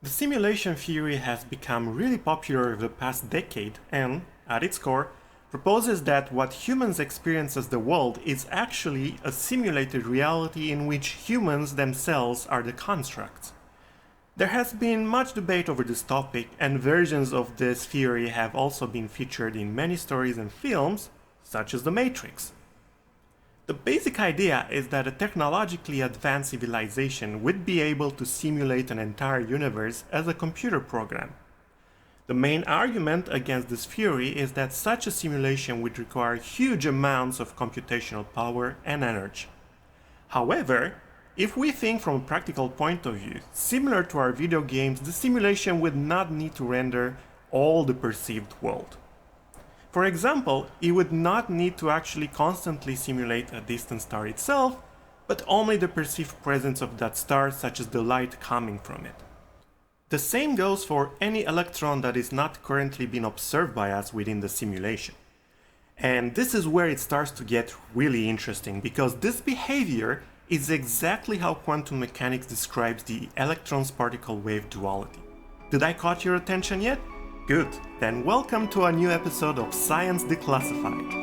The simulation theory has become really popular over the past decade and, at its core, proposes that what humans experience as the world is actually a simulated reality in which humans themselves are the constructs. There has been much debate over this topic, and versions of this theory have also been featured in many stories and films, such as The Matrix. The basic idea is that a technologically advanced civilization would be able to simulate an entire universe as a computer program. The main argument against this theory is that such a simulation would require huge amounts of computational power and energy. However, if we think from a practical point of view, similar to our video games, the simulation would not need to render all the perceived world. For example, it would not need to actually constantly simulate a distant star itself, but only the perceived presence of that star, such as the light coming from it. The same goes for any electron that is not currently being observed by us within the simulation. And this is where it starts to get really interesting, because this behavior is exactly how quantum mechanics describes the electrons-particle wave duality. Did I caught your attention yet? Good, then welcome to a new episode of Science Declassified.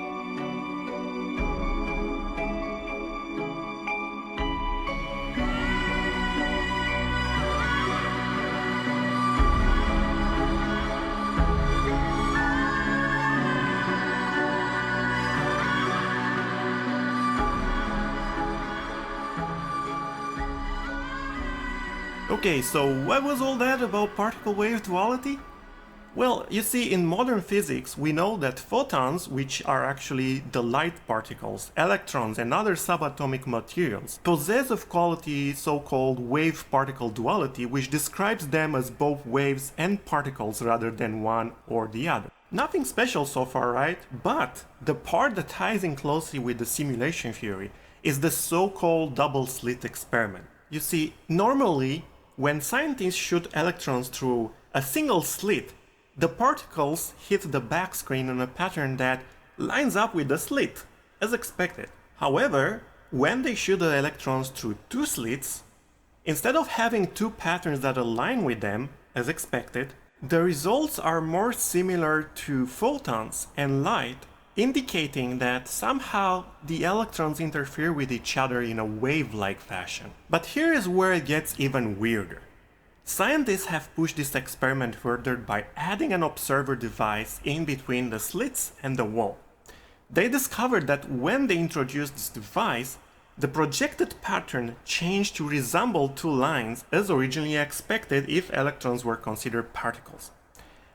Okay, so what was all that about particle wave duality? Well, you see, in modern physics, we know that photons, which are actually the light particles, electrons, and other subatomic materials, possess of quality so-called wave-particle duality, which describes them as both waves and particles rather than one or the other. Nothing special so far, right? But the part that ties in closely with the simulation theory is the so-called double slit experiment. You see, normally, when scientists shoot electrons through a single slit, the particles hit the backscreen in a pattern that lines up with the slit, as expected. However, when they shoot the electrons through two slits, instead of having two patterns that align with them, as expected, the results are more similar to photons and light, indicating that somehow the electrons interfere with each other in a wave-like fashion. But here is where it gets even weirder. Scientists have pushed this experiment further by adding an observer device in between the slits and the wall. They discovered that when they introduced this device, the projected pattern changed to resemble two lines as originally expected if electrons were considered particles.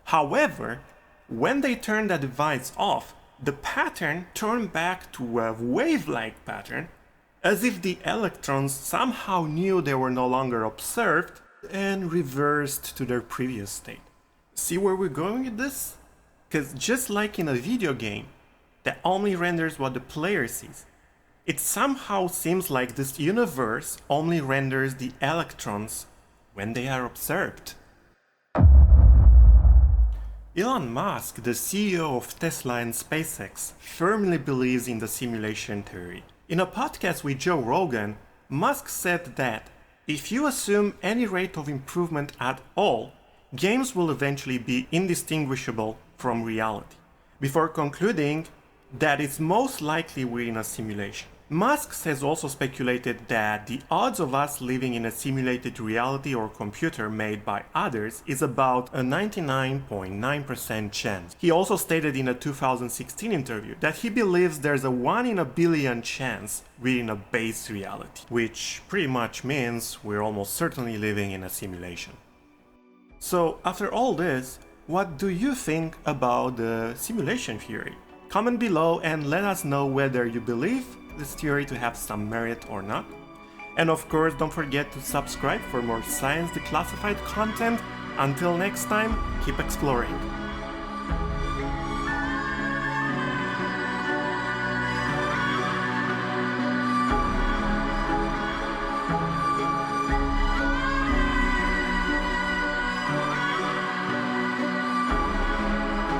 However, when they turned the device off, the pattern turned back to a wave-like pattern, as if the electrons somehow knew they were no longer observed and reversed to their previous state. See where we're going with this? Because just like in a video game that only renders what the player sees, it somehow seems like this universe only renders the electrons when they are observed. Elon Musk, the CEO of Tesla and SpaceX, firmly believes in the simulation theory. In a podcast with Joe Rogan, Musk said that if you assume any rate of improvement at all, games will eventually be indistinguishable from reality, before concluding that it's most likely we're in a simulation. Musk has also speculated that the odds of us living in a simulated reality or computer made by others is about a 99.9% chance. He also stated in a 2016 interview that he believes there's a 1 in a billion chance we're in a base reality, which pretty much means we're almost certainly living in a simulation. So, after all this, what do you think about the simulation theory? Comment below and let us know whether you believe this theory to have some merit or not. And of course, don't forget to subscribe for more Science Declassified content. Until next time, keep exploring.